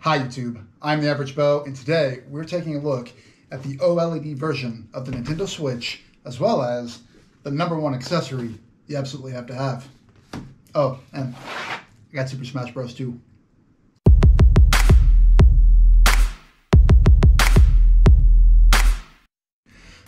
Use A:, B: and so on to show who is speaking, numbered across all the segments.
A: Hi YouTube, I'm TheAverageBeau, and today we're taking a look at the OLED version of the Nintendo Switch, as well as the #1 accessory you absolutely have to have. Oh, and I got Super Smash Bros. too.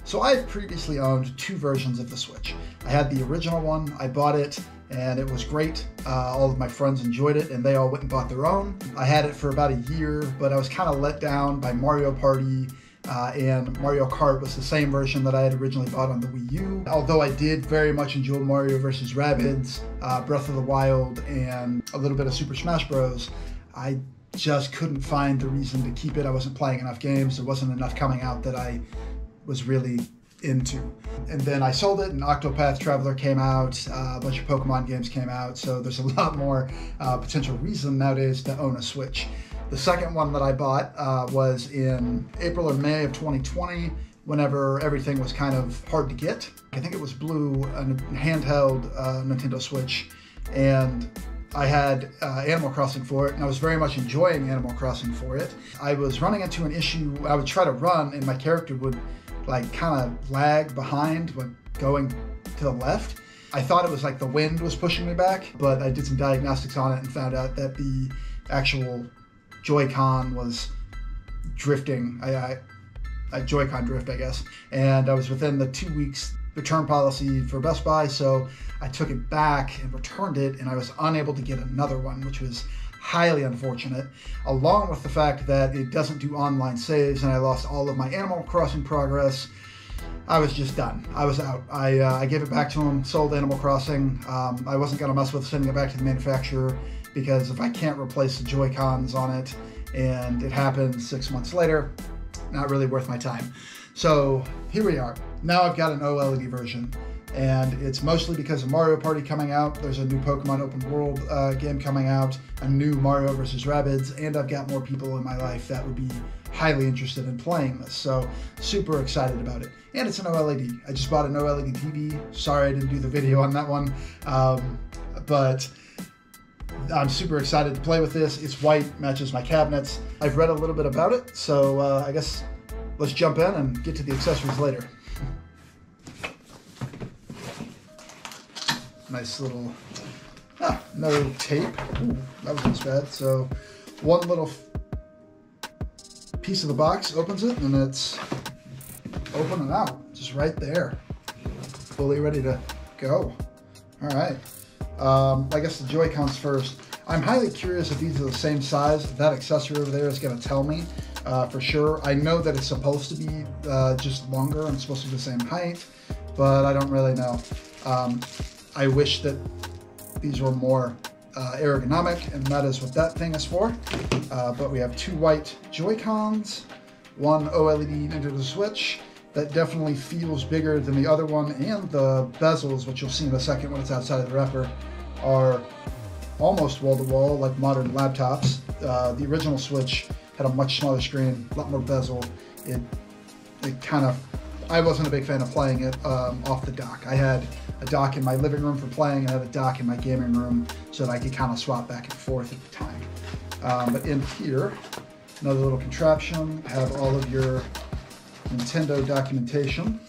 A: So I've previously owned two versions of the Switch. I had the original one, I bought it, and it was great. All of my friends enjoyed it, and they all went and bought their own. I had it for about a year, but I was kind of let down by Mario Party, and Mario Kart was the same version that I had originally bought on the Wii U. Although I did very much enjoy Mario vs. Rabbids, Breath of the Wild, and a little bit of Super Smash Bros., I just couldn't find the reason to keep it. I wasn't playing enough games. There wasn't enough coming out that I was really into. And then I sold it, and Octopath Traveler came out, a bunch of Pokemon games came out, so there's a lot more potential reason nowadays to own a Switch. The second one that I bought was in April or May of 2020, whenever everything was kind of hard to get. I think it was blue, a handheld Nintendo Switch, and I had Animal Crossing for it, and I was very much enjoying Animal Crossing for it. I was running into an issue. I would try to run, and my character would like kind of lag behind when going to the left. I thought it was like the wind was pushing me back, but I did some diagnostics on it and found out that the actual Joycon was drifting. I Joycon drift, I guess. And I was within the 2 weeks return policy for Best Buy, so I took it back and returned it, and I was unable to get another one, which was highly unfortunate, along with the fact that it doesn't do online saves, and I lost all of my Animal Crossing progress. I was just done. I was out. I gave it back to him, sold Animal Crossing. I wasn't going to mess with sending it back to the manufacturer, because if I can't replace the Joy-Cons on it, and it happened 6 months later, not really worth my time. So here we are. Now I've got an OLED version, and it's mostly because of Mario Party coming out. There's a new Pokemon open world game coming out, a new Mario vs. Rabbids, and I've got more people in my life that would be highly interested in playing this. So super excited about it. And it's an OLED. I just bought an OLED TV. Sorry I didn't do the video on that one, but I'm super excited to play with this. It's white, matches my cabinets. I've read a little bit about it, so I guess let's jump in and get to the accessories later. Nice little, no tape. Ooh, that wasn't bad. So one little piece of the box opens it, and it's open and out, just right there. Fully ready to go. All right. I guess the Joy-Cons first. I'm highly curious if these are the same size. That accessory over there is going to tell me for sure. I know that it's supposed to be just longer and it's supposed to be the same height, but I don't really know. I wish that these were more ergonomic, and that is what that thing is for. But we have two white Joy-Cons, one OLED Nintendo Switch that definitely feels bigger than the other one, and the bezels, which you'll see in a second when it's outside of the wrapper, are almost wall-to-wall like modern laptops. The original Switch had a much smaller screen, a lot more bezel. It kind of, I wasn't a big fan of playing it off the dock. I had a dock in my living room for playing, and I had a dock in my gaming room so that I could kind of swap back and forth at the time. But in here, another little contraption, have all of your Nintendo documentation.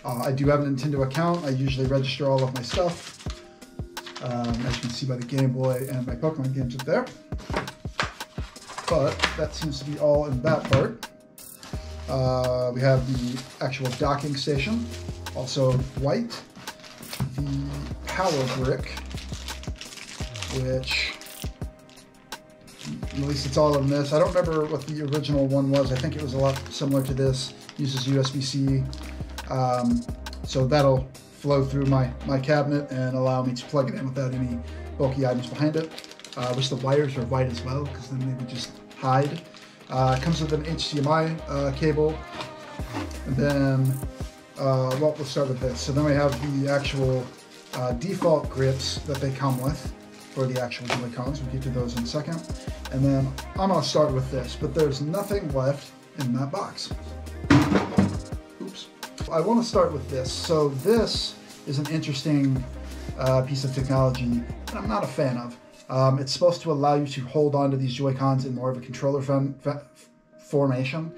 A: I do have a Nintendo account. I usually register all of my stuff. As you can see by the Game Boy and my Pokemon games up there. But that seems to be all in that part. We have the actual docking station, also white. The power brick, which, at least it's all in this. I don't remember what the original one was. I think it was a lot similar to this. Uses USB-C. So that'll flow through my cabinet and allow me to plug it in without any bulky items behind it. I wish the wires were white as well, because then they would just hide. It comes with an HDMI cable. And then, well, let's start with this. So then we have the actual default grips that they come with for the actual Joy-Cons. We'll get to those in a second. And then I'm going to start with this, but there's nothing left in that box. Oops. I want to start with this. So this is an interesting piece of technology that I'm not a fan of. It's supposed to allow you to hold on to these Joy-Cons in more of a controller formation.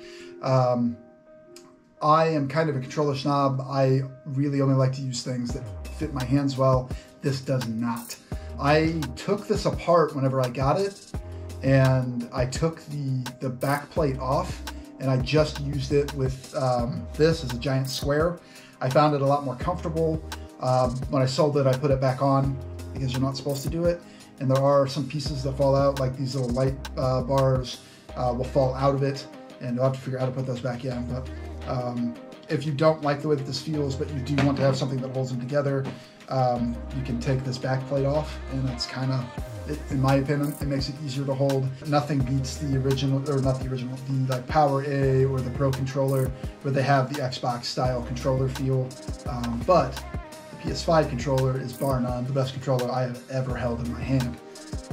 A: I am kind of a controller snob. I really only like to use things that fit my hands well. This does not. I took this apart whenever I got it, and I took the back plate off, and I just used it with this as a giant square. I found it a lot more comfortable. When I sold it, I put it back on because you're not supposed to do it. And there are some pieces that fall out, like these little light bars will fall out of it, and you'll have to figure out how to put those back in. But if you don't like the way that this feels, but you do want to have something that holds them together, you can take this back plate off, and it's kind of, in my opinion, it makes it easier to hold. Nothing beats the original, or not the original, the like Power A or the Pro controller, where they have the Xbox style controller feel. But the PS5 controller is bar none the best controller I have ever held in my hand.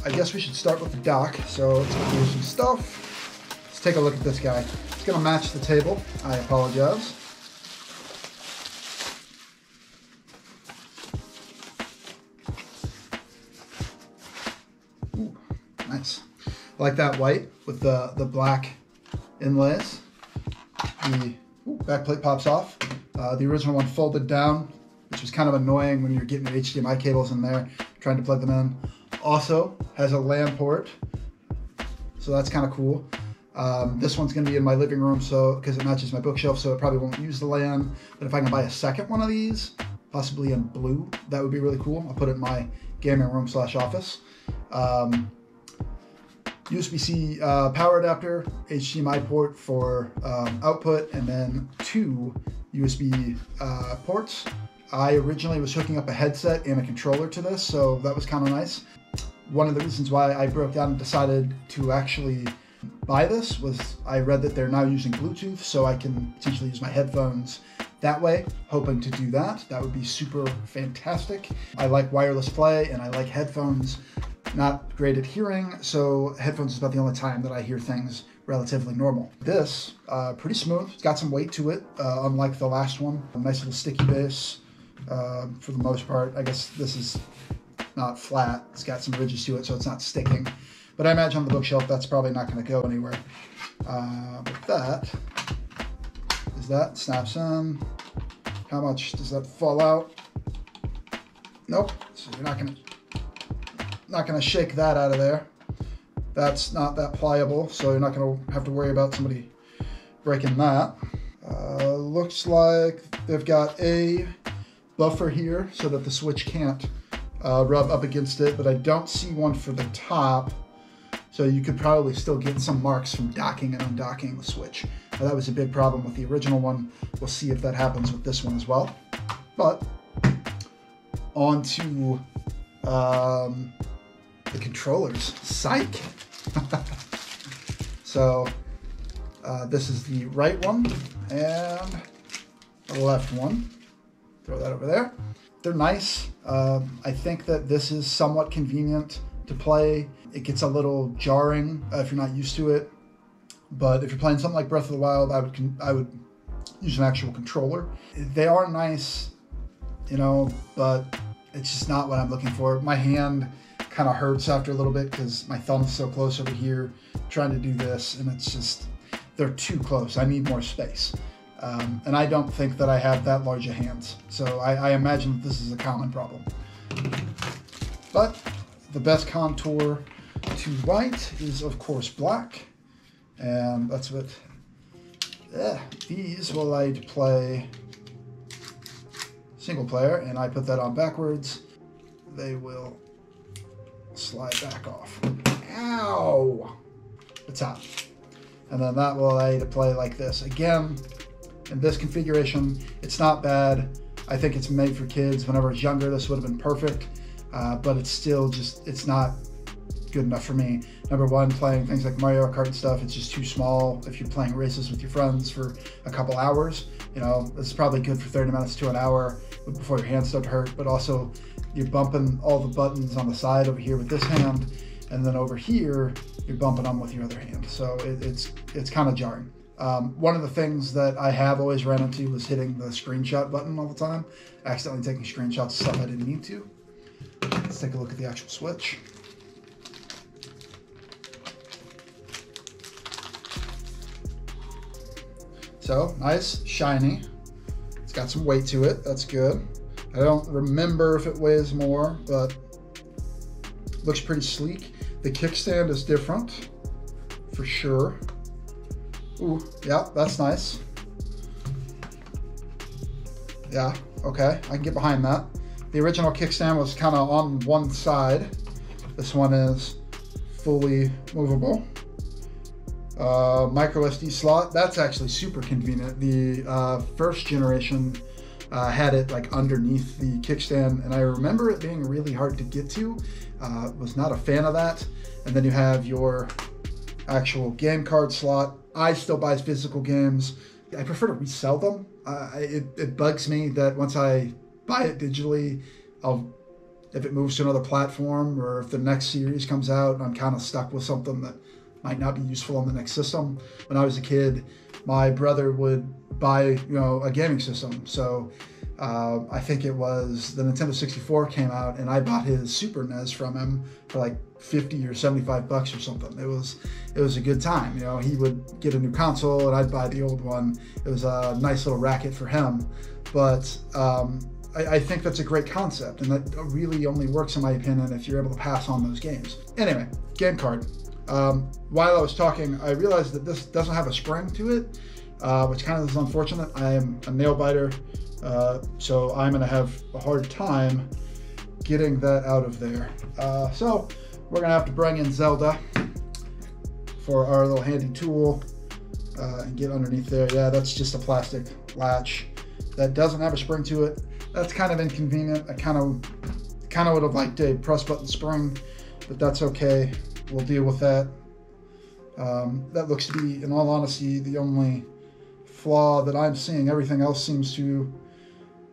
A: I guess we should start with the dock. So let's go through some stuff. Let's take a look at this guy. It's gonna match the table. I apologize. Ooh, nice. I like that white with the black inlays. The back plate pops off. The original one folded down, which was kind of annoying when you're getting your HDMI cables in there, trying to plug them in. Also has a LAN port, so that's kind of cool. This one's going to be in my living room, so because it matches my bookshelf, so it probably won't use the LAN. But if I can buy a second one of these, possibly in blue, that would be really cool. I'll put it in my gaming room / office. USB-C power adapter, HDMI port for output, and then 2 USB ports. I originally was hooking up a headset and a controller to this, so that was kind of nice. One of the reasons why I broke down and decided to actually buy this was I read that they're now using Bluetooth, so I can potentially use my headphones that way. Hoping to do that. That would be super fantastic. I like wireless play, and I like headphones. Not great at hearing, so headphones is about the only time that I hear things relatively normal. This, pretty smooth. It's got some weight to it, unlike the last one. A nice little sticky base for the most part. I guess this is not flat. It's got some ridges to it, so it's not sticking. But I imagine on the bookshelf, that's probably not going to go anywhere. But that snaps in. How much does that fall out? Nope. So you're not going to shake that out of there. That's not that pliable, so you're not going to have to worry about somebody breaking that. Looks like they've got a buffer here so that the Switch can't rub up against it, but I don't see one for the top, so you could probably still get some marks from docking and undocking the Switch. That was a big problem with the original one. We'll see if that happens with this one as well. But on to the controllers. Psych! So this is the right one and the left one. Throw that over there. They're nice. I think that this is somewhat convenient to play. It gets a little jarring if you're not used to it. But if you're playing something like Breath of the Wild, I would use an actual controller. They are nice, you know, but it's just not what I'm looking for. My hand kind of hurts after a little bit because my thumb is so close over here trying to do this, and it's just, they're too close. I need more space. And I don't think that I have that large of hands. So I imagine that this is a common problem. But the best contour to white is, of course, black. And that's what, these will allow you to play single player, and I put that on backwards. They will slide back off. Ow! The top. And then that will allow you to play like this. Again, in this configuration, it's not bad. I think it's made for kids. Whenever I was younger, this would have been perfect. But it's still just, it's not good enough for me. Number one, playing things like Mario Kart and stuff, it's just too small. If you're playing races with your friends for a couple hours, you know, this is probably good for 30 minutes to an hour before your hands start to hurt. But also, you're bumping all the buttons on the side over here with this hand, and then over here, you're bumping them with your other hand. So it's kind of jarring. One of the things that I have always ran into was hitting the screenshot button all the time, accidentally taking screenshots of stuff I didn't need to. Let's take a look at the actual Switch. So nice, shiny. It's got some weight to it, that's good. I don't remember if it weighs more, but looks pretty sleek. The kickstand is different, for sure. Ooh, yeah, that's nice. Yeah, okay, I can get behind that. The original kickstand was kind of on one side. This one is fully movable. Micro SD slot, that's actually super convenient. The first generation had it like underneath the kickstand, and I remember it being really hard to get to. Was not a fan of that. And then you have your actual game card slot. I still buy physical games. I prefer to resell them. It bugs me that once I buy it digitally, if it moves to another platform or if the next series comes out, I'm kind of stuck with something that might not be useful on the next system. When I was a kid, my brother would buy, a gaming system. So I think it was the Nintendo 64 came out, and I bought his Super NES from him for like 50 or 75 bucks or something. It was a good time. He would get a new console and I'd buy the old one. It was a nice little racket for him. But I think that's a great concept, and that really only works, in my opinion, if you're able to pass on those games. Anyway, game card. While I was talking, I realized that this doesn't have a spring to it, which kind of is unfortunate. I am a nail biter, so I'm going to have a hard time getting that out of there. So we're going to have to bring in Zelda for our little handy tool and get underneath there. Yeah, that's just a plastic latch that doesn't have a spring to it. That's kind of inconvenient. I kind of would have liked a press button spring, but that's okay. We'll deal with that. That looks to be, in all honesty, the only flaw that I'm seeing. Everything else seems to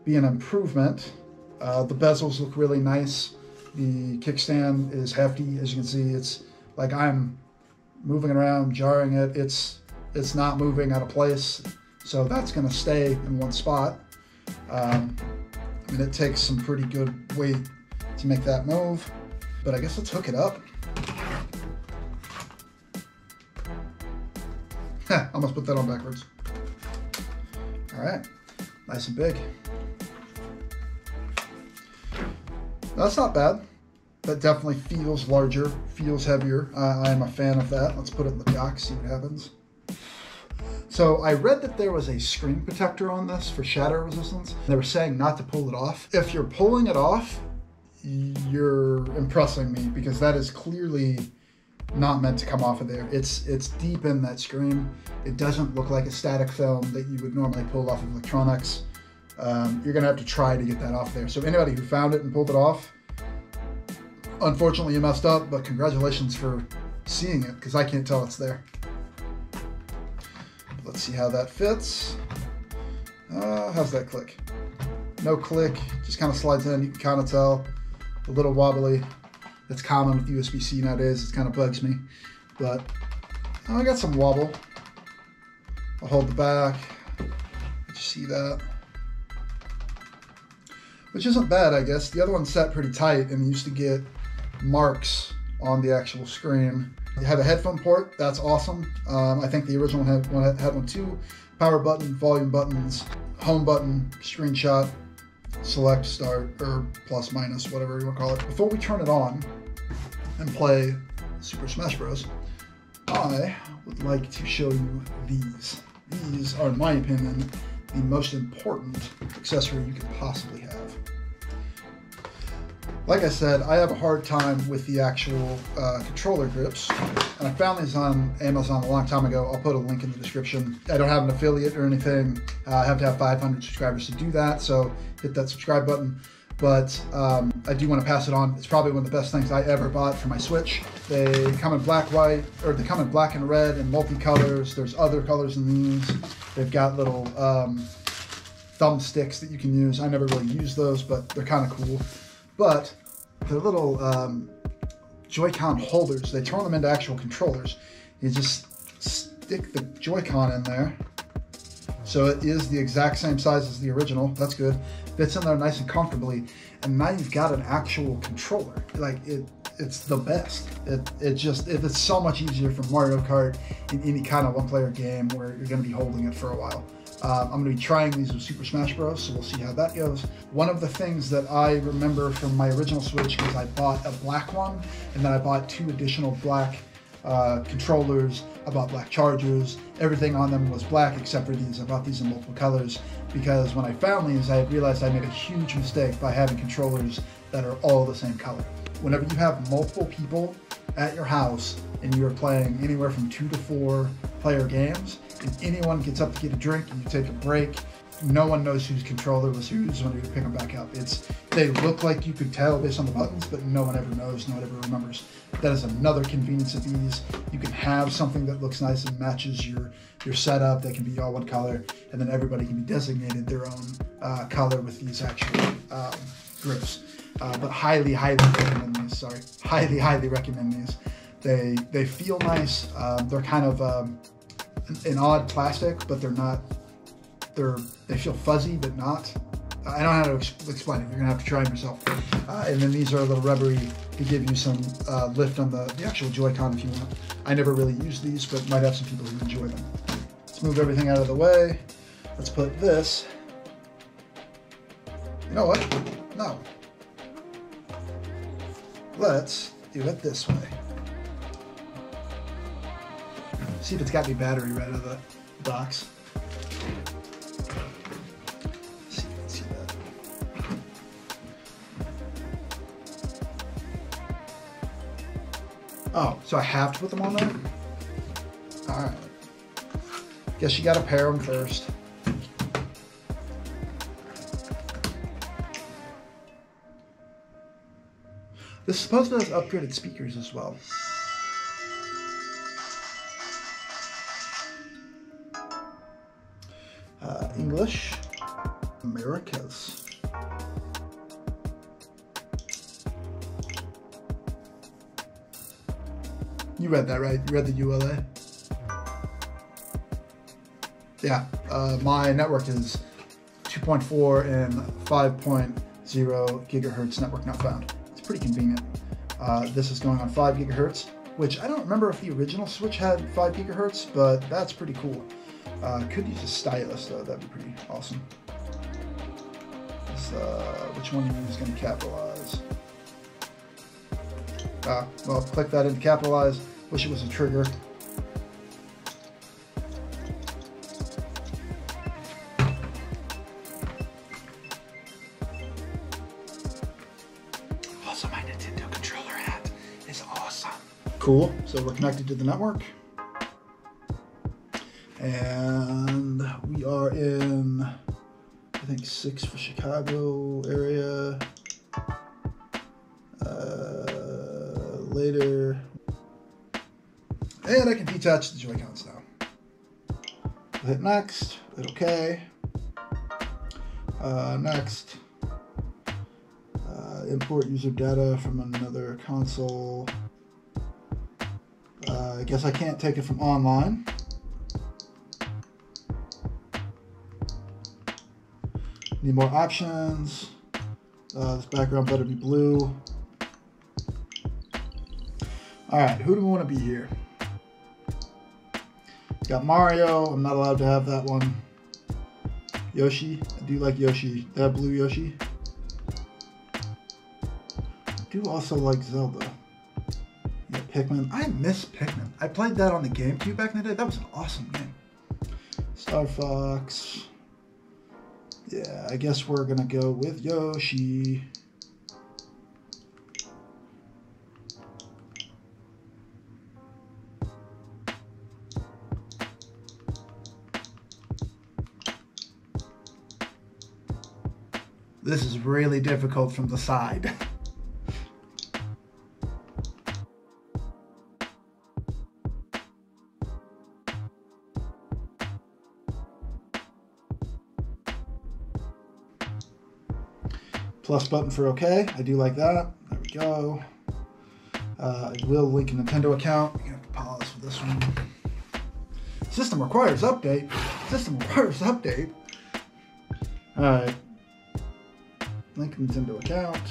A: be an improvement. The bezels look really nice. The kickstand is hefty, as you can see. It's like I'm moving around, jarring it. It's not moving out of place, so that's going to stay in one spot. It takes some pretty good weight to make that move, but I guess let's hook it up. Almost put that on backwards. All right, nice and big. That's not bad. That definitely feels larger, feels heavier. I am a fan of that. Let's put it in the dock, see what happens. So I read that there was a screen protector on this for shatter resistance. They were saying not to pull it off. If you're pulling it off, you're impressing me, because that is clearly not meant to come off of there. It's deep in that screen. It doesn't look like a static film that you would normally pull off of electronics. You're gonna have to try to get that off there. So anybody who found it and pulled it off, unfortunately you messed up, but congratulations for seeing it, because I can't tell it's there. Let's see how that fits. How's that click? No click, just kind of slides in. You can kind of tell, a little wobbly. That's common with USB-C nowadays. It kind of bugs me, but I got some wobble. I'll hold the back. Let you see that, which isn't bad, I guess. The other one's set pretty tight, and you used to get marks on the actual screen. You have a headphone port, that's awesome. I think the original had one too. Power button, volume buttons, home button, screenshot, select, start, or plus, minus, whatever you want to call it. Before we turn it on and play Super Smash Bros., I would like to show you these. These are, in my opinion, the most important accessory you could possibly have. Like I said, I have a hard time with the actual controller grips, and I found these on Amazon a long time ago. I'll put a link in the description. I don't have an affiliate or anything. I have to have 500 subscribers to do that, so hit that subscribe button. But I do want to pass it on. It's probably one of the best things I ever bought for my Switch. They come in black, white, or they come in black and red and multi-colors. There's other colors in these. They've got little thumbsticks that you can use. I never really use those, but they're kind of cool. But they're little Joycon holders. They turn them into actual controllers. You just stick the Joycon in there. So it is the exact same size as the original. That's good. Fits in there nice and comfortably. And now you've got an actual controller. Like, it it's the best. It's so much easier for Mario Kart in any kind of one-player game where you're going to be holding it for a while. I'm going to be trying these with Super Smash Bros, so we'll see how that goes. One of the things that I remember from my original Switch is I bought a black one, and then I bought 2 additional black controllers. I bought black chargers. Everything on them was black except for these. I bought these in multiple colors because when I found these, I realized I made a huge mistake by having controllers that are all the same color. Whenever you have multiple people at your house and you're playing anywhere from 2 to 4 player games, if anyone gets up to get a drink and you take a break, no one knows whose controller was whose when you pick them back up. They look like you could tell based on the buttons, but no one ever knows, no one ever remembers. That is another convenience of these. You can have something that looks nice and matches your setup that can be all one color, and then everybody can be designated their own color with these actual grips. But highly recommend these. Sorry, highly recommend these. They feel nice. They're kind of an odd plastic, but they're not. They feel fuzzy, but not. I don't know how to explain it. You're gonna have to try them yourself. And then these are a little rubbery to give you some lift on the actual Joy-Con if you want. I never really use these, but might have some people who enjoy them. Let's move everything out of the way. Let's put this. You know what? No. Let's do it this way. See if it's got any battery right out of the box. See if you can see that. Oh, so I have to put them on there? Alright. Guess you gotta pair them first. This supposedly has upgraded speakers as well. English, Americas. You read that, right? You read the ULA? Yeah, my network is 2.4 and 5.0 gigahertz network not found. It's pretty convenient. This is going on 5 gigahertz, which I don't remember if the original Switch had 5 gigahertz, but that's pretty cool. Could use a stylus though, that'd be pretty awesome. Which one is going to capitalize? Well, click that into capitalize. Wish it was a trigger. Also, my Nintendo controller hat is awesome. Cool, so we're connected to the network. And we are in, I think 6 for Chicago area. Later. And I can detach the Joy-Cons now. We'll hit next, hit OK. Next. Import user data from another console. I guess I can't take it from online. Need more options. This background better be blue. All right, who do we want to be here? Got Mario. I'm not allowed to have that one. Yoshi. I do like Yoshi. That blue Yoshi. I do also like Zelda. Yeah, Pikmin. I miss Pikmin. I played that on the GameCube back in the day. That was an awesome game. Star Fox. Yeah, I guess we're gonna go with Yoshi. This is really difficult from the side. Plus button for OK. I do like that. There we go. I will link a Nintendo account. You have to pause for this one. System requires update. System requires update. All right. Link Nintendo account.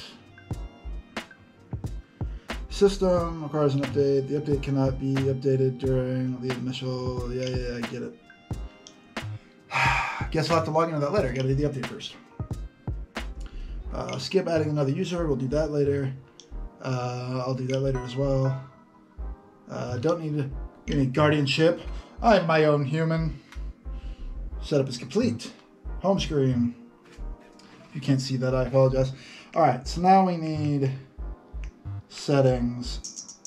A: system requires an update. The update cannot be updated during the initial. Yeah, I get it. Guess I'll have to log into that later. Gotta do the update first. Skip adding another user. We'll do that later. I'll do that later as well. Don't need any guardianship. I'm my own human. Setup is complete. Home screen. If you can't see that, I apologize. All right, so now we need settings.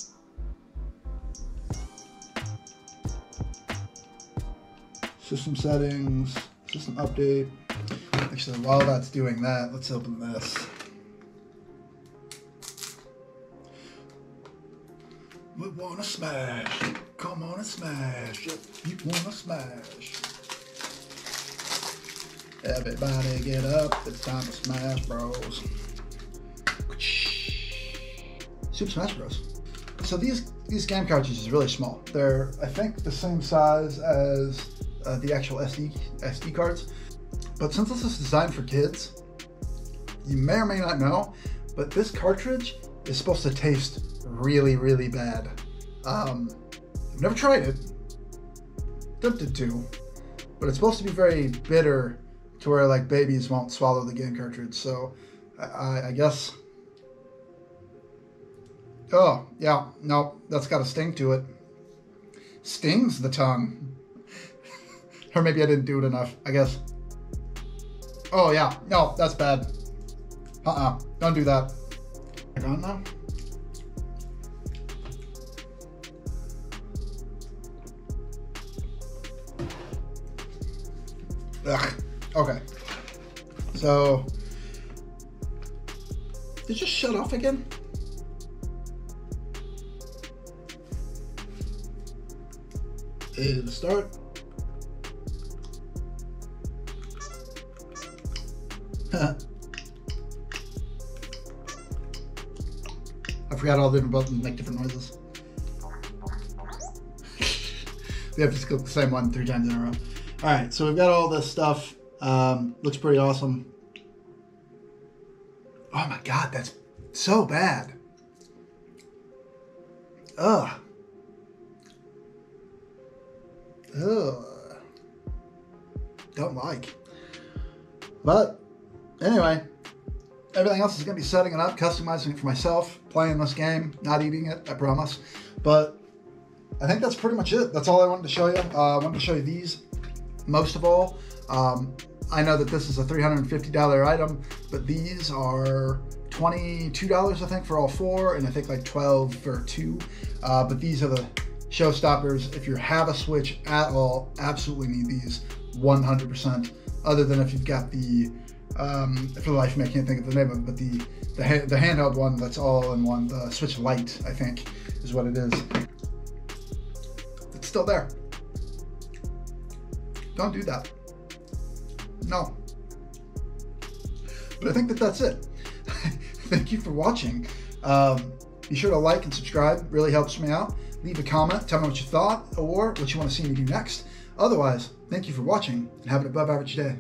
A: System settings, system update. Actually, while that's doing that, let's open this. We wanna smash. Come on and smash. You wanna smash. Everybody get up. It's time to smash, bros. Super Smash Bros. So these game cartridges are really small. They're, I think, the same size as the actual SD cards. But since this is designed for kids, you may or may not know, but this cartridge is supposed to taste really, really bad. I've never tried it. Tempted to, but it's supposed to be very bitter to where like babies won't swallow the game cartridge. So I guess. Oh yeah, no, that's got a sting to it. Stings the tongue. Or maybe I didn't do it enough, I guess. Oh yeah, no, that's bad. Don't do that. Back on now. Ugh. Okay. So, did it just shut off again? It'll start. I forgot all the different buttons make different noises. We have to click the same one 3 times in a row. All right, so we've got all this stuff. Looks pretty awesome. Oh my God, that's so bad. Ugh. Don't like. But anyway, everything else is going to be setting it up, customizing it for myself, playing this game, not eating it, I promise. But I think that's pretty much it. That's all I wanted to show you. I wanted to show you these most of all. I know that this is a $350 item, but these are $22, I think, for all 4, and I think like $12 for 2. But these are the showstoppers. If you have a Switch at all, absolutely need these 100%. Other than if you've got the, for the life of me, I can't think of the name of it, but the handheld one that's all in one, the Switch Lite, I think, is what it is. It's still there. Don't do that. No. But I think that that's it. Thank you for watching. Be sure to like and subscribe. Really helps me out. Leave a comment. Tell me what you thought or what you want to see me do next. Otherwise, thank you for watching and have an above average day.